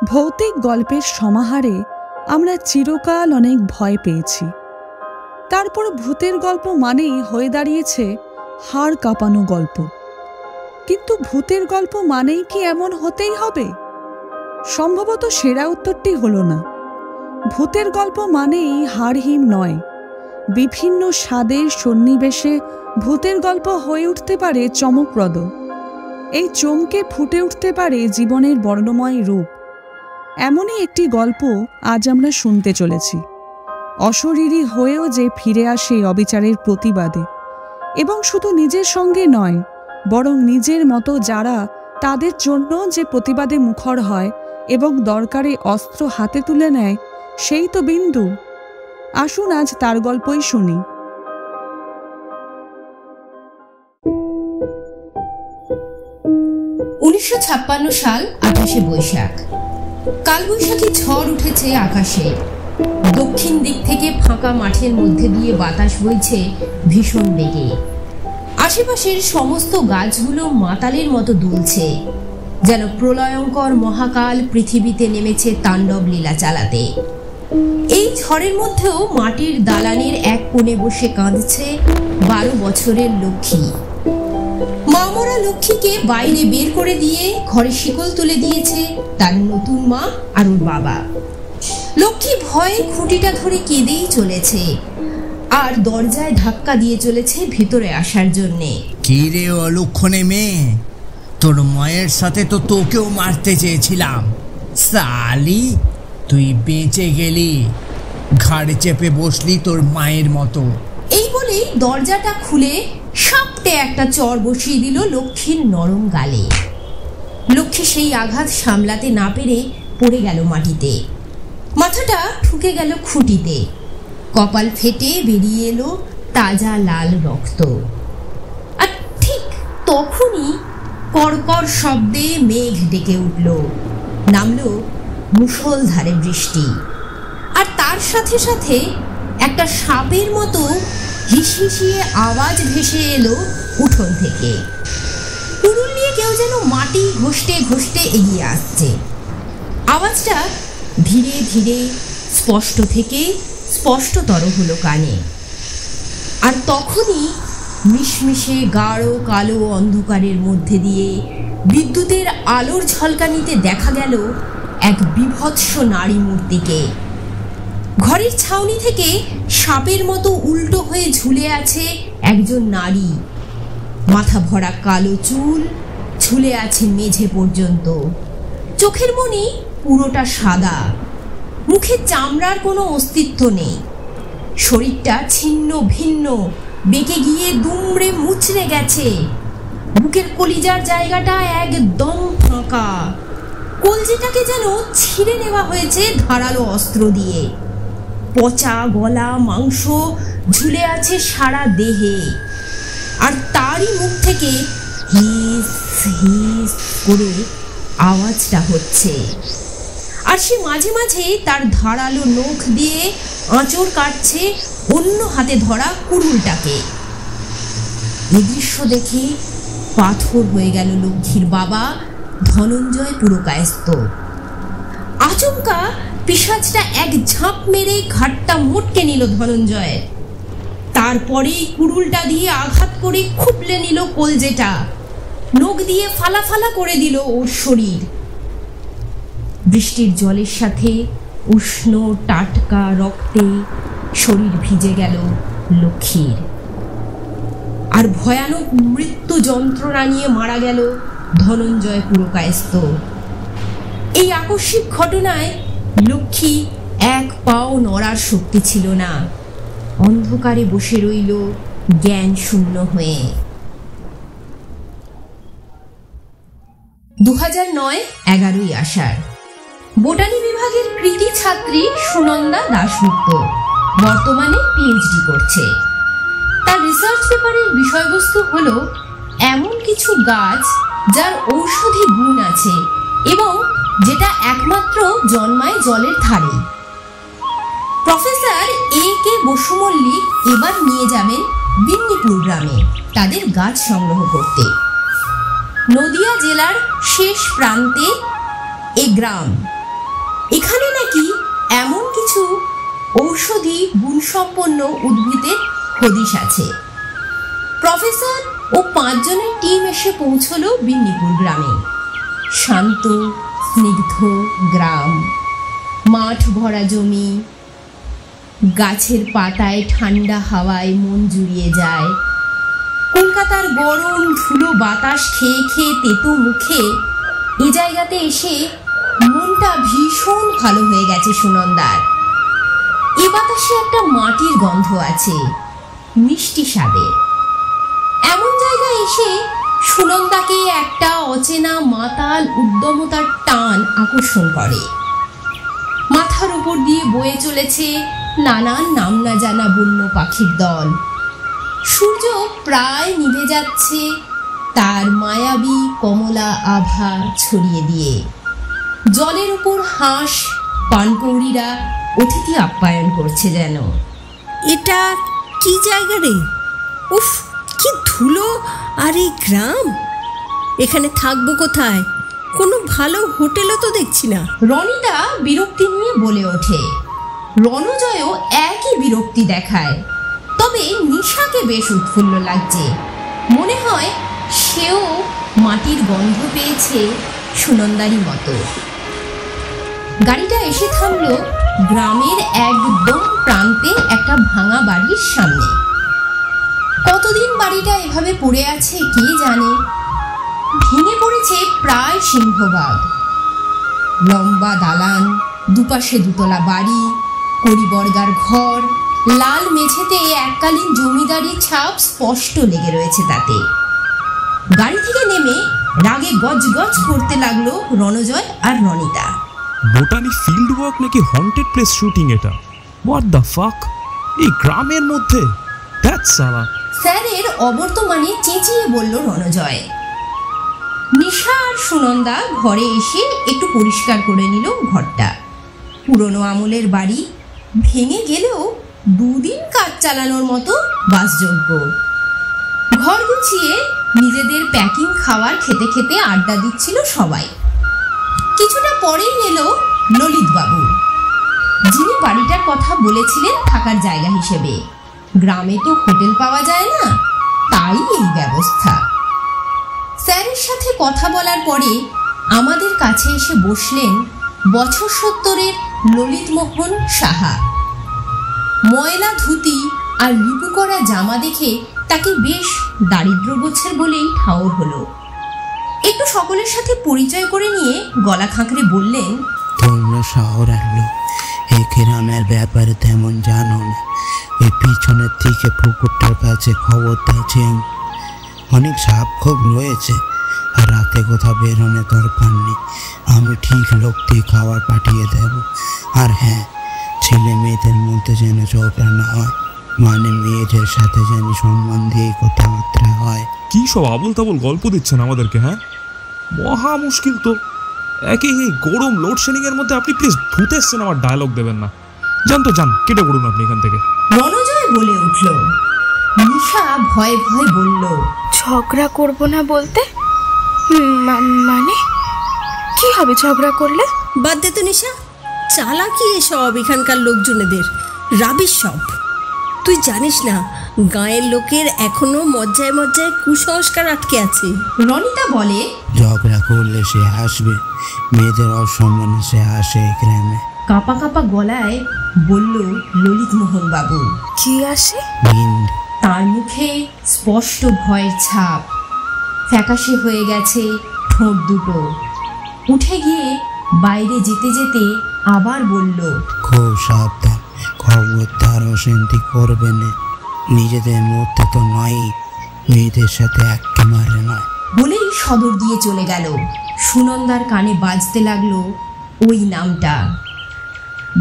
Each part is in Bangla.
ভৌতিক গল্পের সমাহারে আমরা চিরকাল অনেক ভয় পেয়েছি। তারপর ভূতের গল্প মানেই হয়ে দাঁড়িয়েছে হাড় কাঁপানো গল্প। কিন্তু ভূতের গল্প মানেই কি এমন হতেই হবে? সম্ভবত সেরা উত্তরটি হলো না। ভূতের গল্প মানেই হাড়হিম নয়। বিভিন্ন স্বাদের সন্নিবেশে ভূতের গল্প হয়ে উঠতে পারে চমকপ্রদ। এই চমকে ফুটে উঠতে পারে জীবনের বর্ণময় রূপ। এমনই একটি গল্প আজ আমরা শুনতে চলেছি। অশরীরী হয়েও যে ফিরে আসে অবিচারের প্রতিবাদে, এবং শুধু নিজের সঙ্গে নয়, বরং নিজের মতো যারা, তাদের জন্য যে প্রতিবাদে মুখর হয় এবং দরকারে অস্ত্র হাতে তুলে নেয়, সেই তো বিন্দু। আসুন আজ তার গল্পই শুনি। সাল 28শে বৈশাখ। কালবৈশাখী ঝড় উঠেছে আকাশে। দক্ষিণ দিক থেকে ফাঁকা মাঠের মধ্যে দিয়ে বাতাস বইছে ভীষণ বেগে। আশেপাশের সমস্ত গাছগুলো মাতালের মতো দুলছে, যেন প্রলয়ঙ্কর মহাকাল পৃথিবীতে নেমেছে তাণ্ডব লীলা চালাতে। এই ঝড়ের মধ্যেও মাটির দালানের এক কোণে বসে কাঁদছে 12 বছরের লক্ষ্মী। মামরা লক্ষ্মীকে বাইরে বের করে দিয়ে ঘরে শিকল তুলে দিয়েছে তার নতুন মা আর ওর বাবা। লক্ষ্মী ভয়ে খুঁটিটা ধরে কেঁদেই চলেছে, আর দরজায় ধাক্কা দিয়ে চলেছে ভিতরে আসার জন্যে। কি রে অলক্ষণে মেয়ে, তোর মায়ের সাথে তো তোকেও মারতে চেয়েছিলাম। সালি, তুই বেঁচে গেলি, ঘাড়ে চেপে বসলি তোর মায়ের মতো। এই বলেই দরজাটা খুলে সাপটে একটা চর বসিয়ে দিল লক্ষ্মীর নরম গালে। লক্ষ্মী সেই আঘাত সামলাতে না পেরে পড়ে গেল মাটিতে। মাথাটা ঠুকে গেল খুঁটিতে। কপাল ফেটে বেরিয়ে এলো তাজা লাল রক্ত। আর ঠিক তখনই কড়কড় শব্দে মেঘ ডেকে উঠল। নামলো মুষলধারে বৃষ্টি। আর তার সাথে সাথে একটা সাপের মতো হিসহিসিয়ে আওয়াজ ভেসে এলো উঠোন থেকে। কুড়ুল নিয়ে কেউ যেন মাটি ঘষতে ঘষতে এগিয়ে আসছে। আওয়াজটা ধীরে ধীরে স্পষ্ট থেকে স্পষ্টতর হলো কানে। আর তখনই মিশমিশে গাঢ় কালো অন্ধকারের মধ্যে দিয়ে বিদ্যুতের আলোর ঝলকানিতে দেখা গেল এক বিভৎস নারী মূর্তিকে। ঘরের ছাউনি থেকে সাপের মতো উল্টো হয়ে ঝুলে আছে একজন নারী। মাথা ভরা কালো চুল ঝুলে আছে মেঝে পর্যন্ত। চোখের মনি পুরোটা সাদা। মুখে চামড়ার কোনো অস্তিত্ব নেই। শরীরটা ছিন্ন ভিন্ন, বেঁকে গিয়ে দুমড়ে মুচড়ে গেছে। বুকের কলিজার জায়গাটা একদম ফাঁকা। কলজিটাকে যেন ছিঁড়ে নেওয়া হয়েছে ধারালো অস্ত্র দিয়ে। পচা গলা মাংস ঝুলে আছে সারা দেহে। আর তারই মুখ থেকে হিস হিস করে আওয়াজটা হচ্ছে। আর সে মাঝে মাঝে তার ধারালো নখ দিয়ে আঁচড় কাটছে অন্য হাতে ধরা কুড়ুলটাকে। এই দৃশ্য দেখে পাথর হয়ে গেল লক্ষ্মীর বাবা ধনঞ্জয় পুরকায়স্থ। আচমকা পিশাচটা এক ঝাঁপ মেরে ঘাটটা মোটকে নিল ধনঞ্জয়ের। তারপরেই কুড়ুলটা দিয়ে আঘাত করে খুপলে নিল কলজেটা। নখ দিয়ে ফালা ফালা করে দিল ওর শরীর। বৃষ্টির জলের সাথে উষ্ণ টাটকা রক্তে শরীর ভিজে গেল লক্ষ্মীর। আর ভয়ানক মৃত্যু যন্ত্রণা নিয়ে মারা গেল ধনঞ্জয় পুরকায়স্থ। এই আকস্মিক ঘটনায় লক্ষ্মী এক পাও নড়ার শক্তি ছিল না। অন্ধকারে বসে রইল জ্ঞান শূন্য হয়ে। 2009 11ই আষাঢ়। বোটানি বিভাগের কৃতি ছাত্রী সুনন্দা দাশগুপ্ত বর্তমানে পিএইচডি করছে। তার রিসার্চ পেপারের বিষয়বস্তু হলো এমন কিছু গাছ যার ঔষধি গুণ আছে এবং যেটা একমাত্র জন্মায় জলের ধারে। Professor A.K. বসু মল্লিক এবার নিয়ে যাবেন বিন্নিপুর গ্রামে তাদের গাছ সংগ্রহ করতে। নদিয়া জেলার শেষ প্রান্তে এ গ্রাম। এখানে নাকি এমন কিছু ঔষধি গুণসম্পন্ন উদ্ভিদের হদিশ আছে। প্রফেসর ও 5 জনের টিম এসে পৌঁছলো বিন্নিপুর গ্রামে। শান্ত স্নিগ্ধ গ্রাম, মাঠ ভরা জমি, গাছের পাতায় ঠান্ডা হাওয়ায় মন জুড়িয়ে যায়। কলকাতার গরম ধুলো বাতাস খেয়ে খেয়ে তেতো মুখে এ জায়গাতে এসে মনটা ভীষণ ভালো হয়ে গেছে সুনন্দার। এ বাতাসে একটা মাটির গন্ধ আছে, মিষ্টি স্বাদের। এমন জায়গায় এসে সুনন্দাকে একটা অচেনা মাতাল উদ্যমতার টান আকর্ষণ করে। মাথার উপর দিয়ে বয়ে চলেছে নানান নাম না জানা বন্য পাখির দল। সূর্য প্রায় নিভে যাচ্ছে তার মায়াবী কমলা আভা ছড়িয়ে দিয়ে। জলের উপর হাঁস পানকৌড়িরা অতিথি আপ্যায়ন করছে যেন। এটা কি জায়গা রে? উফ, কি ধুলো আর এই গ্রাম! এখানে থাকবো কোথায়? কোনো ভালো হোটেলও তো দেখছি না। রনিতা বিরক্তি নিয়ে বলে ওঠে। রণজয়ও একই বিরক্তি দেখায়, তবে নিশাকে বেশ উৎফুল্ল লাগছে। মনে হয় সেও মাটির গন্ধ পেয়েছে সুনন্দারই মতো। গাড়িটা এসে থামলো গ্রামের একদম প্রান্তে একটা ভাঙা বাড়ির সামনে। কতদিন বাড়িটা এভাবে পড়ে আছে কে জানে। ভেঙে পড়েছে প্রায় সিংহভাগ। লম্বা দালান, দুপাশে দুতলা বাড়ি, কড়িবর্গার ঘর, লাল মেঝেতে এককালীন জমিদারির ছাপ স্পষ্ট লেগে রয়েছে তাতে। গাড়ি থেকে নেমে রাগে গজগজ করতে লাগলো রণজয় আর রনিতা। বোটানি ফিল্ড ওয়ার্ক নাকি হন্টেড প্লেস শুটিং এটা? What the fuck! এই গ্রামের মধ্যে? দ্যাটস সালা। স্যারের অবর্তমানে চেঁচিয়ে বলল রণজয়। নিশা আর সুনন্দা ঘরে এসে একটু পরিষ্কার করে নিল ঘরটা। পুরনো আমলের বাড়ি, ভেঙে গেলেও 2 দিন কাজ চালানোর মতো বাসযোগ্য। ঘর গুছিয়ে নিজেদের প্যাকিং খাবার খেতে খেতে আড্ডা দিচ্ছিল সবাই। কিছুটা পরেই এলো ললিতবাবু, যিনি বাড়িটার কথা বলেছিলেন থাকার জায়গা হিসেবে। গ্রামে তো হোটেল পাওয়া যায় না, তাই এই ব্যবস্থা। স্যারের সাথে কথা বলার পরে আমাদের কাছে এসে বসলেন বছর 70-এর ললিতমোহন সাহা। ময়লা ধুতি আর লিপু করা জামা দেখে তাকে বেশ দারিদ্র গোছের বলেই ঠাউর হলো। একটু সকলের সাথে পরিচয় করে নিয়ে গলা খাঁকড়ে বললেন, তোমরা শহরের লোক, এই গ্রামের ব্যাপারে তেমন জানো না। ওই পিছনের থেকে পুকুরটার কাছে খবর দিয়েছেন, অনেক সাপ খুব রয়েছে, আর রাতে কোথাও বেরোনোর দরকার নেই। আমি ঠিক লোকটি খাবার পাঠিয়ে দেব। আর হ্যাঁ, ছেলে মেয়েদের মধ্যে যেন ঝগড়া না হয়, মানে মেয়েদের সাথে যেন সম্মান দিয়ে কথাবার্তা হয়। কি সব আবল তাবল গল্প দিচ্ছেন আমাদেরকে? হ্যাঁ, মহা মুশকিল তো। একে এই গরম লোডশেডিং এর মধ্যে আপনি প্লিজ ভূতের সিনেমার ডায়লগ দেবেন না। যান তো যান, কেটে পড়ুন আপনি এখান থেকে। রণজয় বলে উঠল। নিশা ভয়ে ভয়ে বলল, ঝগড়া করব না বলতে? মানে কি হবে ঝগড়া করলে? বাদ দে তো নিশা, চালাকি এসব এখানকার লোকজনেদের, রাবিশ সব। তুই জানিস না গাঁয়ের লোকের এখনো মজ্জায় মজ্জায় কুসংস্কার আটকে আছে। রনিতা বলে, ঝগড়া করলে সে আসবে, মেয়েদের অসম্মানে সে আসে এই গ্রামে। কাঁপা কাঁপা গলায় বলল ললিতমোহন বাবু। কি আসে? ভিন্ড। তার মুখে স্পষ্ট ভয়ের ছাপ, ফ্যাকাশে হয়ে গেছে ঠোঁট দুটো। উঠে গিয়ে বাইরে যেতে যেতে আবার বলল, খুব সাবধান, খবরদার অশান্তি করবে না। নিজেদের মধ্যে তো নয়, মেয়েদের সাথে একেবারে নয়। বলেই সদর দিয়ে চলে গেল। সুনন্দার কানে বাজতে লাগলো ওই নামটা,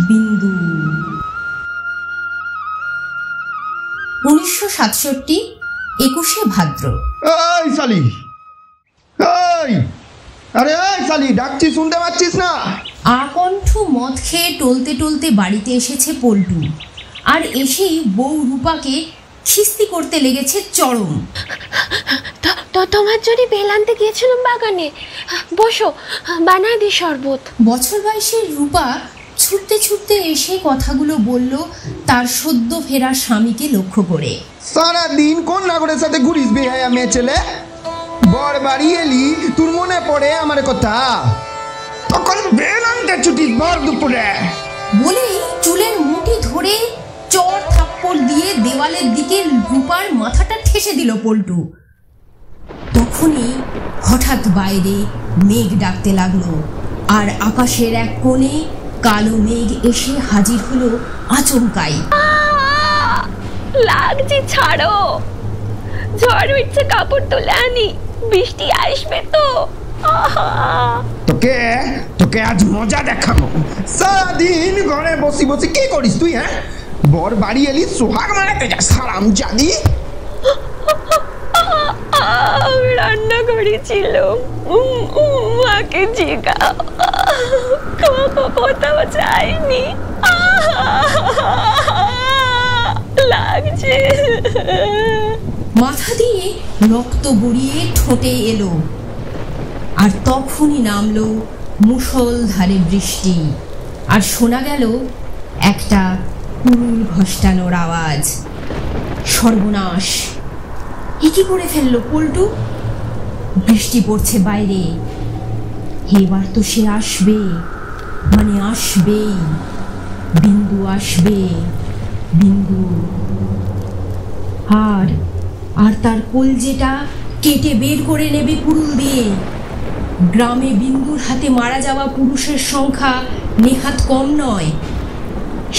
বিন্দু। 1967, 21শে ভাদ্র। এই শালি, এই, আরে এই শালি, ডাকছি শুনতে পাচ্ছিস না? আকণ্ঠ মদ খেয়ে টলতে টলতে বাড়িতে এসেছে পল্টু, আর এসেই বউ রূপাকে খিস্তি করতে লেগেছে চরম। তোমার জন্য বেল আনতে গিয়েছিলাম বাগানে, বসো, বানায় দি শরবত। বছর বয়সের রূপা ছুটতে ছুটতে এসে কথাগুলো বলল তার সদ্য ফেরা স্বামীকে লক্ষ্য করে। সারাদিন কোন নাগরের সাথে ঘুরিস বেহায়া মেয়ে ছেলে? বর বাড়ি এলি তোর মনে পড়ে আমার কথা? তখন বেল আনতে ছুটিস ভর দুপুরে। বলেই চুলের মুঠি ধরে চর থাপ্পড় দিয়ে দেওয়ালের দিকে রূপার মাথাটা ঠেসে দিল পল্টু। তখনই হঠাৎ বাইরে মেঘ ডাকতে লাগলো, আর আকাশের এক কোণে কালো মেঘ এসে হাজির হলো আচমকাই। লাগছে, ছাড়ো, ঝড় উঠছে, কাপড় তুলে আনি, বৃষ্টি আসবে তো। তোকে তোকে আজ মজা দেখাবো। সারাদিন ঘরে বসি বসি কি করিস তুই? হ্যাঁ, বর বাড়ি এলি সোহাগ মারাতে যাস হারাম জাদি। রান্না করেছিল, মাকে জিগাও, কোথাও যায়নি, লাগছে। মাথা দিয়ে রক্ত গড়িয়ে ঠোঁটে এলো, আর তখনই নামলো মুষলধারে বৃষ্টি, আর শোনা গেল একটা কুরুল ঘষ্টানোর আওয়াজ। সর্বনাশ! এ কি করে ফেললো পল্টু? বৃষ্টি পড়ছে বাইরে, এবার তো সে আসবে, মানে আসবেই। বিন্দু আসবে, বিন্দু। আর তার কলজেটা কেটে বের করে নেবে কুরুল দিয়ে। গ্রামে বিন্দুর হাতে মারা যাওয়া পুরুষের সংখ্যা নেহাত কম নয়।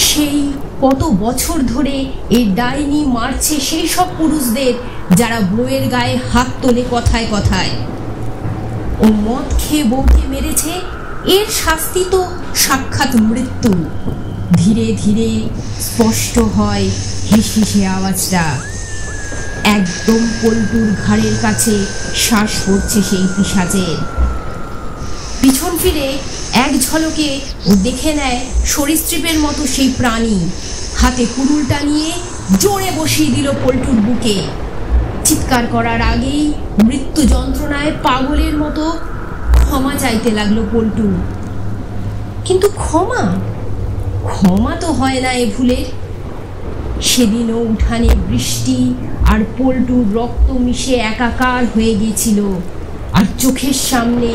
সেই কত বছর ধরে এই ডাইনি মারছে সেই সব পুরুষদের যারা বউয়ের গায়ে হাত তোলে কথায় কথায়। ও মদ খেয়ে বউকে মেরেছে, এর শাস্তি তো সাক্ষাৎ মৃত্যু। ধীরে ধীরে স্পষ্ট হয় হিসহিসে আওয়াজটা। একদম পল্টুর ঘাড়ের কাছে শ্বাস পড়ছে সেই পিশাচের। পিছন ফিরে এক ঝলকে ও দেখে নেয় সরীসৃপের মতো সেই প্রাণী হাতে কুরুলটা নিয়ে জোরে বসিয়ে দিল পল্টুর বুকে। চিৎকার করার আগেই মৃত্যু যন্ত্রণায় পাগলের মতো ক্ষমা চাইতে লাগলো পল্টু। কিন্তু ক্ষমা তো হয় না এ ভুলের। সেদিনও উঠানে বৃষ্টি আর পল্টুর রক্ত মিশে একাকার হয়ে গিয়েছিল, আর চোখের সামনে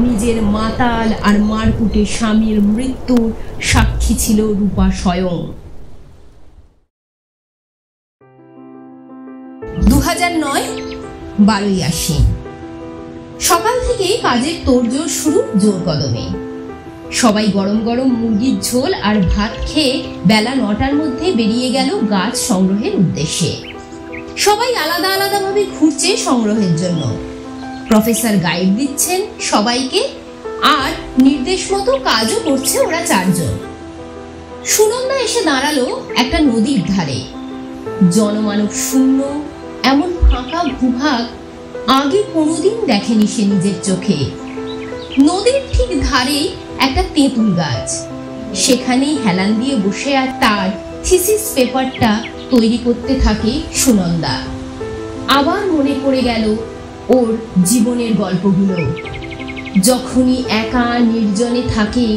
নিজের মাতাল আর মারকুটে স্বামীর মৃত্যুর সাক্ষী ছিল রূপা স্বয়ং। 2009 12ই আশ্বিন। সকাল থেকেই কাজের তোড়জোড় শুরু জোর কদমে। সবাই গরম গরম মুরগির ঝোল আর ভাত খেয়ে বেলা 9টার মধ্যে বেরিয়ে গেল গাছ সংগ্রহের উদ্দেশ্যে। সবাই আলাদা আলাদা ভাবে ঘুরছে সংগ্রহের জন্য। প্রফেসর গাইড দিচ্ছেন সবাইকে, আর নির্দেশ মতো কাজও করছে ওরা 4 জন। সুনন্দা এসে দাঁড়ালো একটা নদীর ধারে। জনমানব শূন্য এমন ফাঁকা ভূভাগ আগে কোনোদিন দেখেনি সে নিজের চোখে। নদীর ঠিক ধারে একটা তেঁতুল গাছ, সেখানেই হেলান দিয়ে বসে আর তার থিসিস পেপারটা তৈরি করতে থাকে সুনন্দা। আবার মনে পড়ে গেল ওর জীবনের গল্পগুলো। যখনই একা নির্জনে থাকে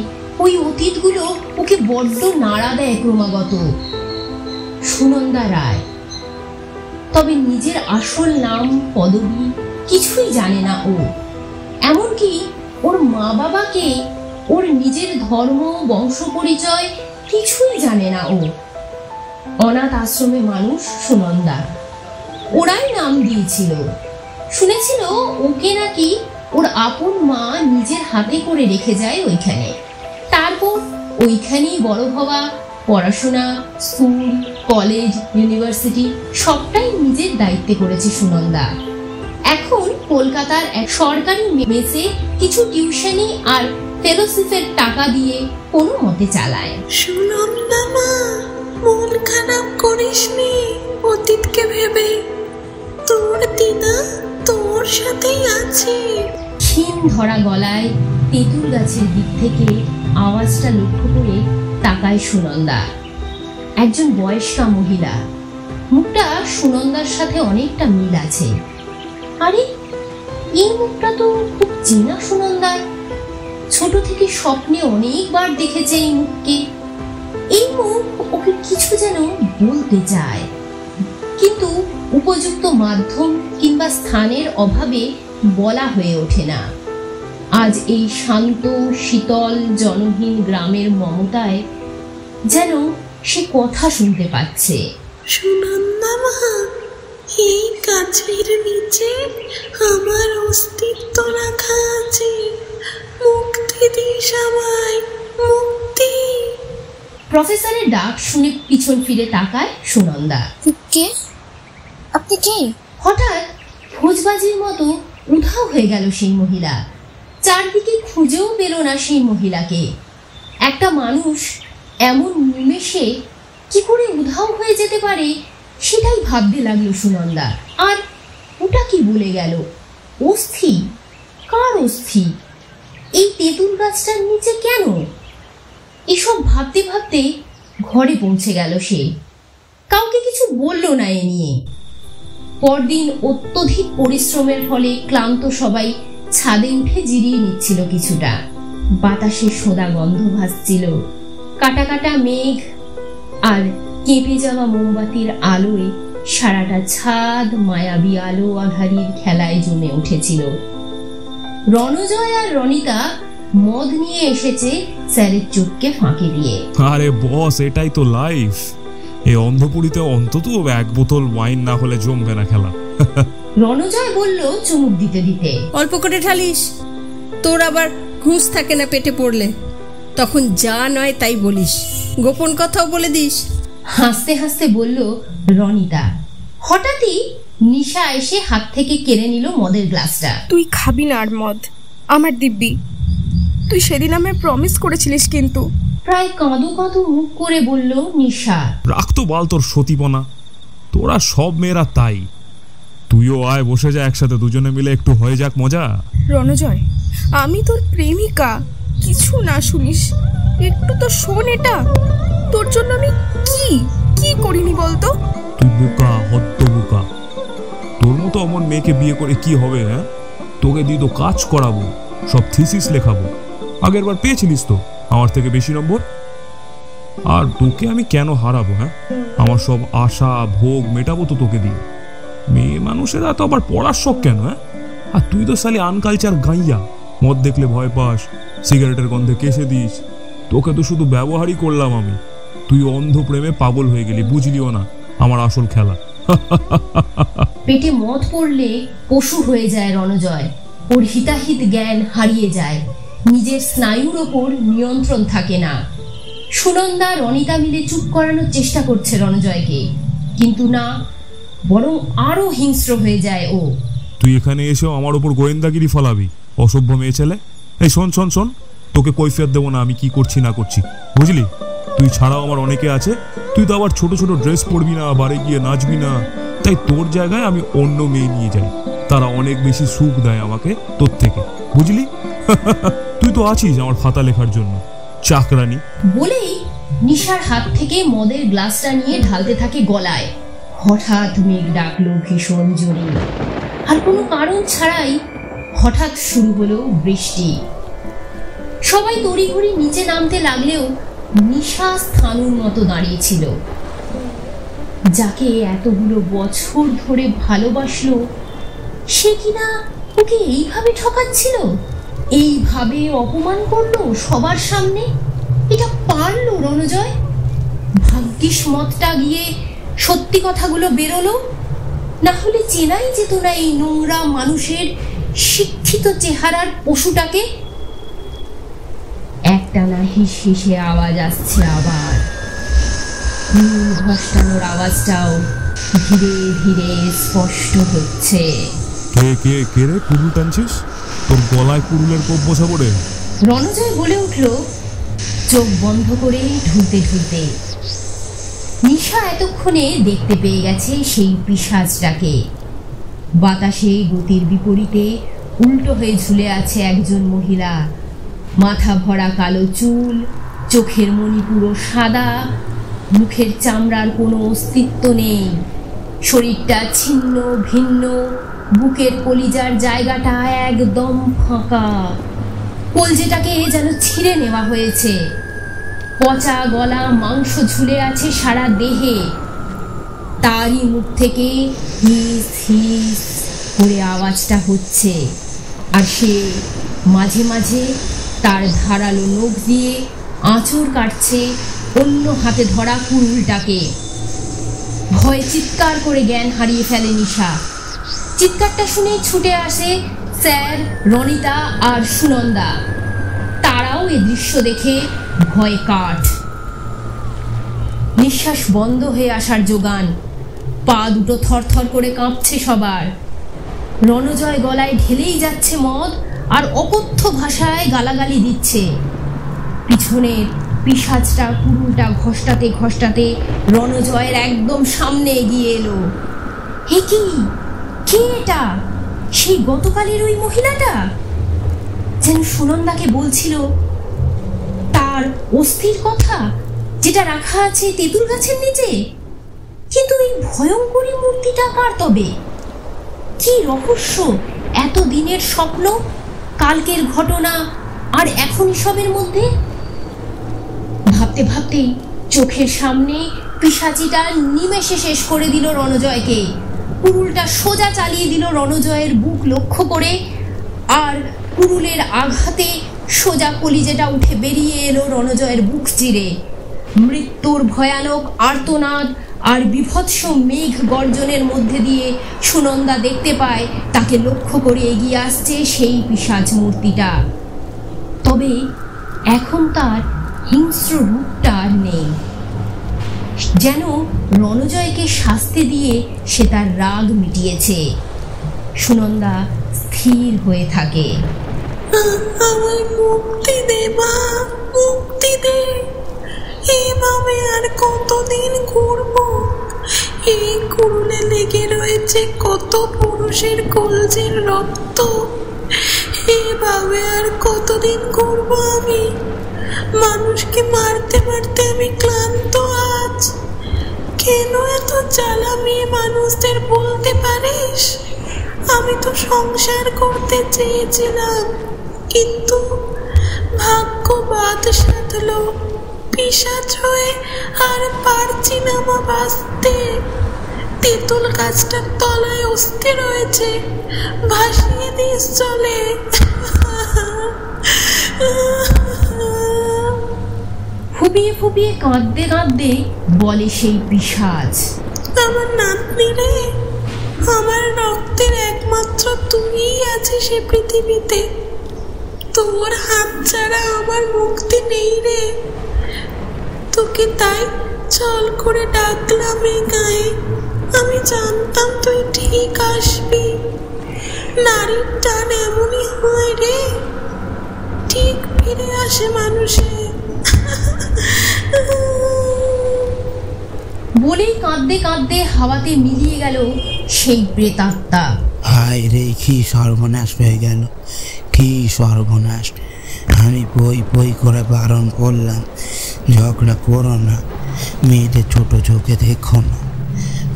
ওই অতীতগুলো ওকে বড্ড নাড়া দেয় ক্রমাগত। সুনন্দা রায়, তবে নিজের আসল নাম পদবী কিছুই জানে না ও। এমনকি ওর মা বাবাকে, ওর নিজের ধর্ম, বংশ পরিচয় কিছুই জানে না ও। অনাথ আশ্রমে মানুষ সুনন্দা, ওরাই নাম দিয়েছিল। শুনেছিল ওকে নাকি ওর আপন মা নিজের হাতে করে রেখে যায় ওইখানে। তারপর ওইখানেই বড় হওয়া, পড়াশোনা, স্কুল, কলেজ, ইউনিভার্সিটি সবটাই নিজের দায়িত্বে করেছে সুনন্দা। এখন কলকাতার এক সরকারি মেসে কিছু টিউশনি আর ফেলোশিপের টাকা দিয়ে কোনো মতে চালায়। সুনন্দা মা, মন খারাপ করিসনি অতীতকে ভেবে, তোর দিদা তোর সাথেই আছে। ক্ষীণ ধরা গলায় তেঁতুল গাছের দিক থেকে আওয়াজটা লক্ষ্য করে তাকায় সুনন্দা। একজন বয়স্কা মহিলা, মুখটা সুনন্দার সাথে অনেকটা মিল আছে। আরে এই মুখটা তো খুব চেনা শোনা স্বপ্নে অনেকবার দেখেছে এই মুখকে। এই মুখ ওকে কিছু যেন বলতে চায়, কিন্তু উপযুক্ত মাধ্যম কিংবা স্থানের অভাবে বলা হয়ে ওঠে না। আজ এই শান্ত শীতল জনহীন গ্রামের মমতায় যেন সে কথা শুনতে পাচ্ছে। সুনন্দা মা, এই গাছের নিচে আমার অস্তিত্ব রাখা আছে, মুক্তি দিস আমায়, মুক্তি। প্রফেসরের ডাক শুনে পিছন ফিরে তাকায় সুনন্দা। কে? আপনি কে? হঠাৎ খোঁজবাজির মতো উধাও হয়ে গেল সেই মহিলা। চারদিকে খুঁজেও পেল না সেই মহিলাকে। একটা মানুষ এমন নিমেষে কি করে উধাও হয়ে যেতে পারে সেটাই ভাবতে লাগলো সুনন্দা। আর ওটা কি বলে গেল? অস্থি? কার অস্থি? এই তেঁতুল গাছটার নিচে কেন? এসব ভাবতে ভাবতে ঘরে পৌঁছে গেল সে। কাউকে কিছু বলল না এ নিয়ে। পরদিন অত্যধিক পরিশ্রমের ফলে ক্লান্ত সবাই ছাদে উঠে জিরিয়ে নিচ্ছিল কিছুটা। বাতাসে সোদা গন্ধ ভাসছিল। কাটা কাটা মেঘ আর কেঁপে যাওয়া মোমবাতির আলোয় সারাটা ছাদ মায়াবী আলো আধারির খেলায় জমে উঠেছিল। রণজয় আর রনিতা মদ নিয়ে এসেছে স্যারের চোখকে ফাঁকি দিয়ে। আরে বস, এটাই তো লাইফ। এই অন্ধপুরীতে অন্তত এক বোতল ওয়াইন না হলে জমবে না খেলা। রণজয় বলল চুমুক দিতে দিতে। অল্প করে ঢালিস, তোর আবার হুঁশ থাকে না পেটে পড়লে, তখন যা নয় তাই বলিস, গোপন কথাও বলে দিস। হাসতে হাসতে বলল রনিতা। হঠাৎই নিশা এসে হাত থেকে কেড়ে নিল মদের গ্লাসটা। তুই খাবি না আর মদ, আমার দিব্যি। তুই সেদিন আমায় প্রমিস করেছিলিস কিন্তু। প্রায় কাঁদো কাঁদো মুখ করে বলল নিশা। রাখতো বাল তোর সতীপনা, তোরা সব মেয়েরা তাই। তুইও আয়, বসে যা একসাথে, দুজনে মিলে একটু হয়ে যাক মজা। রণজয়, আমি তোর প্রেমিকা, কিছু না শুনিস, একটু তো শোন। এটা তোর জন্য আমি কি কি করিনি বলতো? তুই বোকা, হদ্দ বোকা। তোর মতো অমন মেয়েকে বিয়ে করে কি হবে? হ্যাঁ, তোকে দিয়ে তো কাজ করাবো, সব থিসিস লেখাবো। আগের বার পেয়েছিলিস তো আমার থেকে বেশি নম্বর। আর তোকে আমি কেন হারাবো? হ্যাঁ, আমার সব আশা ভোগ মেটাবো তো তোকে দিয়ে। মেয়ে মানুষেরা তো আবার পড়ার শখ কেন? হ্যাঁ, আর তুই তো সালি আনকালচার গাইয়া, মদ দেখলে ভয় পাস, সিগারেটের গন্ধে কেসে দিস। তোকে তো শুধু ব্যবহারই করলাম আমি, তুই অন্ধ প্রেমে পাগল হয়ে গেলি, বুঝলিও না আমার আসল খেলা। পেটে মদ পড়লে পশু হয়ে যায় রণজয়। ওর হিতাহিত জ্ঞান হারিয়ে যায়, নিজের স্নায়ুর ওপর নিয়ন্ত্রণ থাকে না। সুনন্দা রনিতা মিলে চুপ করানোর চেষ্টা করছে রণজয়কে, কিন্তু না, বরং আরো হিংস্র হয়ে যায় ও। তুই এখানে এসেও আমার ওপর গোয়েন্দাগিরি ফলাবি, অসভ্য মেয়ে ছেলে। এই শোন শোন শোন, তোকে কৈফিয়ত দেবো না আমি কি করছি না করছি, বুঝলি? তুই ছাড়াও আমার অনেকে আছে। তুই তো আবার ছোট ছোট ড্রেস পরবি না, বারে গিয়ে নাচবি না, তাই তোর জায়গায় আমি অন্য মেয়ে নিয়ে যাই, তারা অনেক বেশি সুখ দেয় আমাকে তোর থেকে, বুঝলি? তুই তো আছিস আমার খাতা লেখার জন্য, চাকরানি। বলেই নিশার হাত থেকে মদের গ্লাসটা নিয়ে ঢালতে থাকে গলায়। হঠাৎ মেঘ ডাকলো ভীষণ জোরে, আর কোনো কারণ ছাড়াই হঠাৎ শুরু হলো বৃষ্টি। সবাই তড়িঘড়ি নিচে নামতে লাগলেও নিশা স্থানুর মতো দাঁড়িয়েছিল। যাকে এতগুলো বছর ধরে ভালোবাসলো, সে কিনা ওকে এইভাবে ঠকাচ্ছিল, এইভাবে অপমান করলো সবার সামনে। এটা পারলো রণজয়? ভাগ্যিস মতটা গিয়ে সত্যি কথাগুলো বেরোলো, না হলে চেনাই যেত না এই নোংরা মানুষের শিক্ষিত চেহারার পশুটাকে। একটানা হিস হিসে আওয়াজ আসছে আবার। ঘষ্টানোর আওয়াজটাও ধীরে ধীরে স্পষ্ট হচ্ছে। কে কে কে রে কুরুল টানছিস? তোর গলায় কুরুলের কোপ বসাবো রে। রণজয় বলে উঠল চোখ বন্ধ করে ঢুলতে ঢুলতে। নিশা এতক্ষণে দেখতে পেয়ে গেছে সেই পিশাচটাকে। বাতাসে গতির বিপরীতে উল্টো হয়ে ঝুলে আছে একজন মহিলা। মাথা ভরা কালো চুল, চোখের মণি পুরো সাদা, মুখের চামড়ার কোনো অস্তিত্ব নেই, শরীরটা ছিন্ন ভিন্ন, বুকের কলিজার জায়গাটা একদম ফাঁকা। কলজেটাকে যেন ছিঁড়ে নেওয়া হয়েছে। পচা গলা মাংস ঝুলে আছে সারা দেহে। তারই মুখ থেকে হিস হিস করে আওয়াজটা হচ্ছে, আর সে মাঝে মাঝে তার ধারালো নখ দিয়ে আঁচড় কাটছে অন্য হাতে ধরা কুড়ুলটাকে। ভয়ে চিৎকার করে জ্ঞান হারিয়ে ফেলে নিশা। চিৎকারটা শুনেই ছুটে আসে স্যার, রনিতা আর সুনন্দা। তারাও এই দৃশ্য দেখে ভয়ে কাঠ। নিঃশ্বাস বন্ধ হয়ে আসার জোগান, পা দুটো থরথর করে কাঁপছে সবার। রণজয় গলায় ঢেলেই যাচ্ছে মদ আর অকথ্য ভাষায় গালাগালি দিচ্ছে। পিছনের পিশাচটা কুড়ুলটা ঘষ্টাতে ঘষ্টাতে রণজয়ের একদম সামনে এগিয়ে এলো। হে কি, কে এটা? সেই গতকালের ওই মহিলাটা যেন সুনন্দাকে বলছিল তার অস্থির কথা, যেটা রাখা আছে তেঁতুল গাছের নিচে। কিন্তু এই ভয়ঙ্করী মূর্তিটা কার তবে? কি রহস্য এত দিনের স্বপ্ন, কালকের ঘটনা আর এখন সবের মধ্যে? ভাবতে ভাবতেই চোখের সামনে পিশাচিটা নিমেষে শেষ করে দিল রণজয়কে। কুড়ুলটা সোজা চালিয়ে দিল রণজয়ের বুক লক্ষ্য করে, আর কুড়ুলের আঘাতে সোজা কলিজেটা উঠে বেরিয়ে এলো রণজয়ের বুক চিরে। মৃত্যুর ভয়ানক আর্তনাদ আর বিভৎস মেঘ গর্জনের মধ্যে দিয়ে সুনন্দা দেখতে পায় তাকে লক্ষ্য করে এগিয়ে আসছে সেই পিশাচ মূর্তিটা। তবে এখন তার হিংস্র রূপটা আর নেই। যেন রণজয়কে শাস্তি দিয়ে সে তার রাগ মিটিয়েছে। সুনন্দা স্থির হয়ে থাকে। আমার মুক্তি দে মা, মুক্তি দে। এভাবে আর কতদিন ঘুরবো? এই কুড়ুলে লেগে রয়েছে কত পুরুষের কলজের রক্ত। এভাবে আর কতদিন ঘুরবো আমি? মানুষকে মারতে মারতে আমি ক্লান্ত আজ। কেন এত জ্বালা মেয়ে মানুষদের বলতে পারিস? আমি তো সংসার করতে চেয়েছিলাম, কিন্তু ভাগ্য বাদ সাধলো। পিশাচ হয়ে আর পারছি না মা বাঁচতে। তেঁতুল গাছটার তলায় অস্থি রয়েছে, ভাসিয়ে দিস চলে। ফুপিয়ে ফুপিয়ে কাঁদতে কাঁদতে বলে সেই পিশাচ, আমার নাতনি রে, আমার রক্তের একমাত্র তুইই আছিস এই পৃথিবীতে। তোর হাত ছাড়া আমার মুক্তি নেই রে। তোকে তাই চল করে ডাকলাম এই গায়ে। আমি জানতাম তুই ঠিক আসবি। নারীর টান এমনই হয় রে, ঠিক ফিরে আসে মানুষে। বলেই কাঁদতে কাঁদতে হাওয়াতে মিলিয়ে গেল সেই প্রেতাত্মা। হায় রে, কি সর্বনাশ হয়ে গেল, কি সর্বনাশ! আমি বই বই করে বারণ করলাম, ঝগড়া করো না, মেয়েদের ছোট চোখে দেখো না।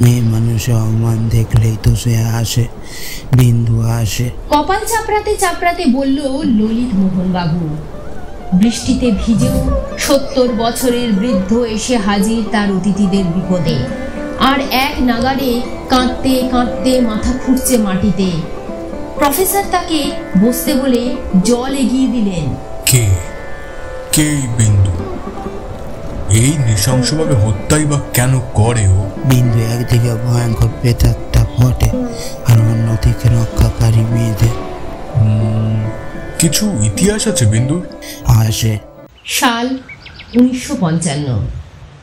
মেয়ে মানুষের অপমান দেখলেই তো সে আসে, বিন্দু আসে। কপাল চাপড়াতে চাপড়াতে বলল ললিত মোহন বাবু। বৃষ্টিতে ভিজেও 70 বছরের বৃদ্ধ এসে হাজির তার অতিথিদের বিপদে, আর এক নাগাড়ে কাঁদতে কাঁদতে মাথা খুঁড়ছে মাটিতে। প্রফেসর তাকে বসতে বলে জল এগিয়ে দিলেন। কে কে বিন্দু? এই নৃশংসভাবে হত্যাই বা কেন করে ও? বিন্দু একদিকে ভয়ঙ্কর প্রেতাত্মা বটে, আর অন্যদিকে রক্ষাকারী মেয়েদের। কিছু ইতিহাস আছে বিন্দুর? আসে। সাল 1955।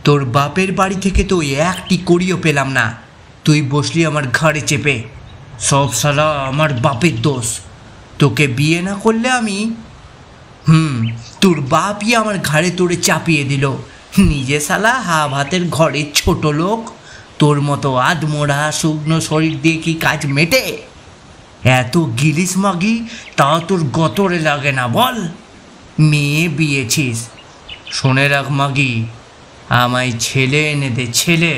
তোর বাপের বাড়ি থেকে তো একটি করিও পেলাম না, তুই বসলি আমার ঘাড়ে চেপে। সব সালা আমার বাপের দোষ। তোকে বিয়ে না করলে আমি তোর বাপই আমার ঘাড়ে তোরে চাপিয়ে দিল। নিজে সালা হাতের ঘরের ছোট লোক। তোর মতো আধমোড়া শুকনো শরীর দিয়ে কি কাজ মেটে? এত গিলিস মাগি, তাও তোর গতরে লাগে না বল? মেয়ে বিয়েছিস, শুনে রাখ মাগি, আমায় ছেলে এনে দে, ছেলে।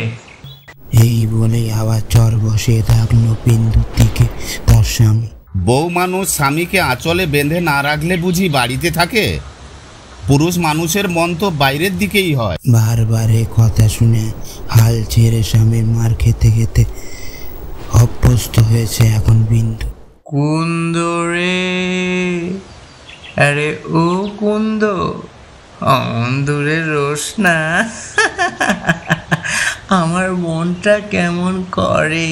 এই বলেই আবার চর বসিয়ে থাকলো বিন্দুর দিকে তার স্বামী। বউ মানুষ স্বামীকে আঁচলে বেঁধে না রাখলে বুঝি বাড়িতে থাকে? পুরুষ মানুষের মন তো বাইরের দিকেই হয়। বারবার এ কথা শুনে হাল ছেড়ে স্বামীর মার খেতে খেতে অভ্যস্ত হয়েছে এখন বিন্দু। কুন্দ রে, আরে ও কুন্দ, অন্দরে রোস না, আমার মনটা কেমন করে।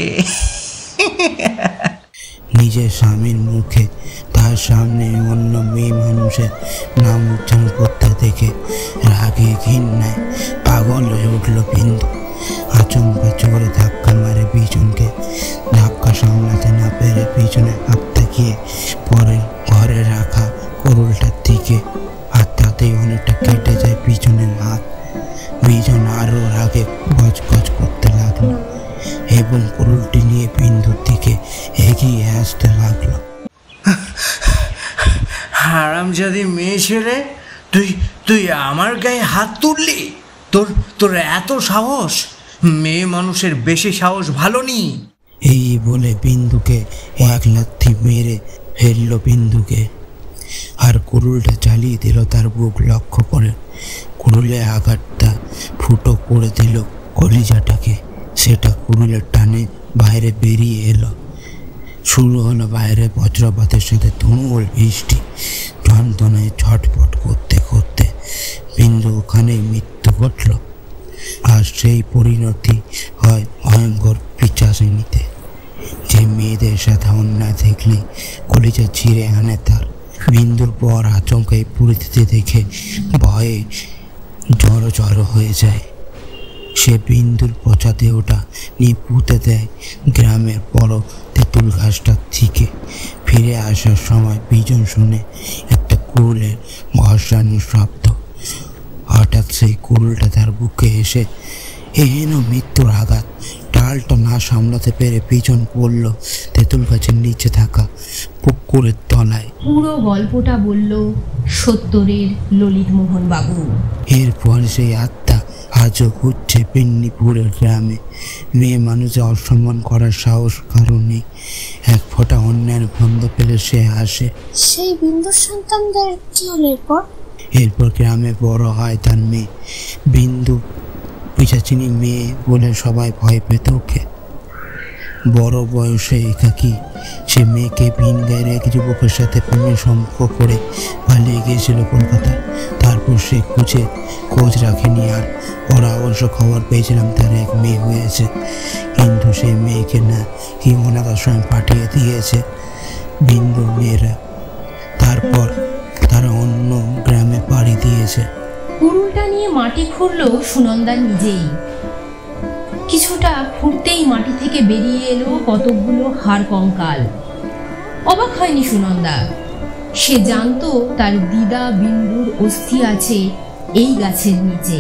নিজের স্বামীর মুখে তার সামনে অন্য মেয়ে মানুষের নাম উচ্চারণ করতে দেখে রাগে ঘৃণায় পাগল হয়ে উঠল বিন্দু। আচমকা জোরে ধাক্কা মারে পিছনকে। ধাক্কা সামলাতে না পেরে পিছনে হাত তাকিয়ে পরে ঘরে রাখা কুড়ুলটার দিকে, আর তাতেই অনেকটা কেটে যায় পিছনের হাত। বিজন আরো রাগে গজগজ করতে লাগলো এবং কুড়ুলটি নিয়ে বিন্দুর দিকে এগিয়ে আসতে লাগলো। হারামজাদি মেয়ে ছেলে, তুই আমার গায়ে হাত তুললি? তোর এত সাহস? মেয়ে মানুষের বেশি সাহস ভালো নি। এই বলে বিন্দুকে এক লাথি মেরে ফেললো বিন্দুকে, আর কুড়ুলটা চালিয়ে দিল তার বুক লক্ষ্য করে। কুড়ুলে আঘাতটা ফুটো করে দিল কলিজাটাকে। সেটা কুড়ুলের টানে বাইরে বেরিয়ে এলো। শুরু হলো বাইরে বজ্রপাতের সাথে তুমুল বৃষ্টি। যন্ত্রণায় ছটফট করতে করতে বিন্দু ওখানেই মৃত্যু ঘটল। আর সেই পরিণতি হয় ভয়ঙ্কর পিচাচিনীতে, যে মেয়েদের সাথে অন্যায় দেখলে কলিজা ছিঁড়ে আনে তার। বিন্দুর পর আচমকা এই পরিস্থিতি দেখে ভয়ে জড়ো হয়ে যায়। সে বিন্দুর পচা দেহটা নিয়ে পুঁতে দেয় গ্রামের বড় তেঁতুল গাছটার থেকে। ফিরে আসার সময় বিজন শুনে একটা কুড়ুলের ঘষানির শব্দ। হঠাৎ সেই কুড়ুলটা তার বুকে এসে এহেন মৃত্যুর আঘাত। ডালটা না সামলাতে পেরে পিছন পড়ল তেঁতুল গাছের নিচে থাকা পুকুরের তলায়। পুরো গল্পটা বলল সত্তরের ললিত মোহন বাবু। এরপর সেই আত্মা আজও ঘুরছে পেন্নিপুরের গ্রামে। মেয়ে মানুষের অসম্মান করার সাহস কারণে এক ফোঁটা অন্যায়ের গন্ধ পেলে সে আসে। সেই বিন্দুর সন্তানদের কি হলো এরপর? এরপর গ্রামে বড় হয় তার মেয়ে বিন্দু। পিচাচিনী মেয়ে বলে সবাই ভয় পেত ওকে। বড় বয়সে একাকী সে মেয়েকে ভিন গায়ের এক যুবকের সাথে প্রেমের সম্পর্ক করে পালিয়ে গিয়েছিল কলকাতায়। তারপর সে খোঁজ রাখেনি আর। ওরা অবশ্য খবর পেয়েছিলাম তার এক মেয়ে হয়েছে, কিন্তু সেই মেয়েকে না কি অনাথ আশ্রমে পাঠিয়ে দিয়েছে বিন্দু মেয়েরা। তারপর তারা অন্য গ্রামে পাড়ি দিয়েছে। কুড়ুলটা নিয়ে মাটি খুঁড়ল সুনন্দা নিজেই। কিছুটা খুঁড়তেই মাটি থেকে বেরিয়ে এলো কতকগুলো হাড় কঙ্কাল। অবাক হয়নি সুনন্দা। সে জানতো তার দিদা বিন্দুর অস্থি আছে এই গাছের নিচে,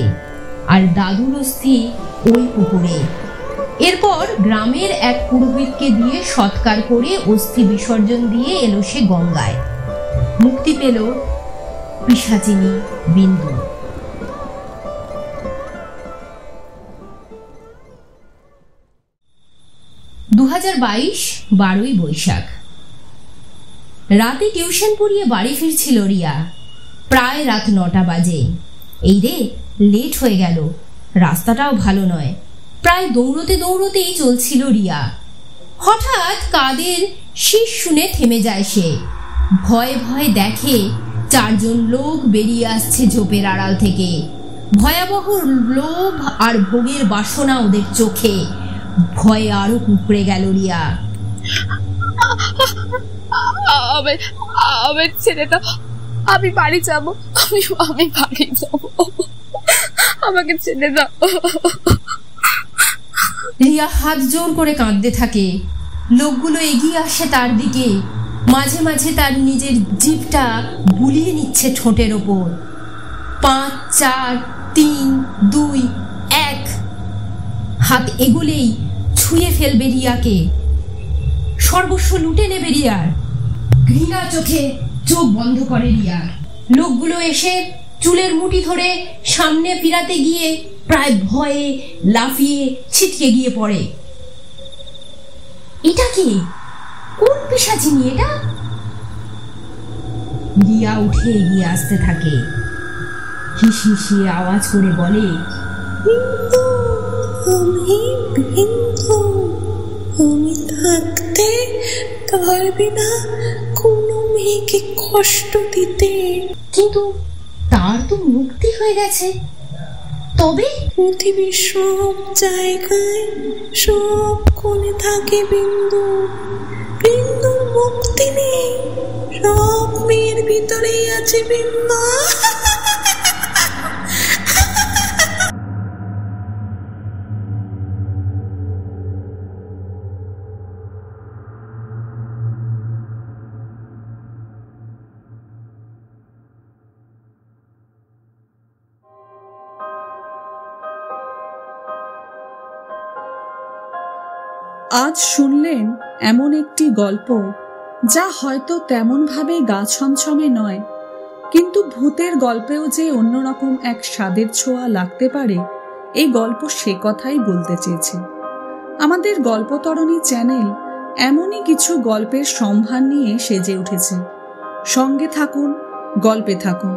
আর দাদুর অস্থি ওই পুকুরে। এরপর গ্রামের এক পুরোহিতকে দিয়ে সৎকার করে অস্থি বিসর্জন দিয়ে এলো সে গঙ্গায়। মুক্তি পেল পিশাচিনী বিন্দু। 2022 12ই বৈশাখ। রাতে টিউশন পড়িয়ে বাড়ি ফিরছিল রিয়া। প্রায় রাত 9টা বাজে। এই রে, লেট হয়ে গেল। রাস্তাটাও ভালো নয়। প্রায় দৌড়তেই চলছিল রিয়া। হঠাৎ কাদের শীষ শুনে থেমে যায় সে। ভয়ে ভয়ে দেখে 4 জন লোক বেরিয়ে আসছে ঝোপের আড়াল থেকে। ভয়াবহ লোভ আর ভোগের বাসনা ওদের চোখে। ভয়ে আরো কুঁকড়ে গেল রিয়া। ছেড়ে দাও, আমি বাড়ি যাব, আমি বাড়ি যাব, আমাকে ছেড়ে দাও। রিয়া হাত জোর করে কাঁদতে থাকে। লোকগুলো এগিয়ে আসে তার দিকে। মাঝে মাঝে তার নিজের জিভটা বুলিয়ে নিচ্ছে ঠোঁটের ওপর। 5 4 3 2 1। হাত এগোলেই ছুঁয়ে ফেলবে রিয়াকে। সর্বস্ব লুটে নেবে রিয়ার। ঘৃণা চোখে চোখ বন্ধ করে রিয়া। লোকগুলো এসে চুলের মুঠি ধরে সামনে ফিরাতে গিয়ে প্রায় ভয়ে লাফিয়ে ছিটকে গিয়ে পড়ে। এটা কি? কোন পিশাচিনী এটা? রিয়া উঠে এগিয়ে আসতে থাকে, হিসিয়ে আওয়াজ করে বলে, বিন্দু, আমি বিন্দু, তুমি থাকতে পারবে না কোনো মেয়েকে কষ্ট দিতে। কিন্তু তার তো মুক্তি হয়ে গেছে, তবে পৃথিবীর সব জায়গায় সব কোণে থাকে বিন্দু, বিন্দুর মুক্তি নেই, সব মেয়ের ভিতরেই আছে বিন্দু। আজ শুনলেন এমন একটি গল্প যা হয়তো তেমনভাবে গা ছমছমে নয়, কিন্তু ভূতের গল্পেও যে অন্যরকম এক স্বাদের ছোঁয়া লাগতে পারে, এই গল্প সে কথাই বলতে চেয়েছে। আমাদের গল্পতরণী চ্যানেল এমনই কিছু গল্পের সম্ভার নিয়ে সেজে উঠেছে। সঙ্গে থাকুন, গল্পে থাকুন।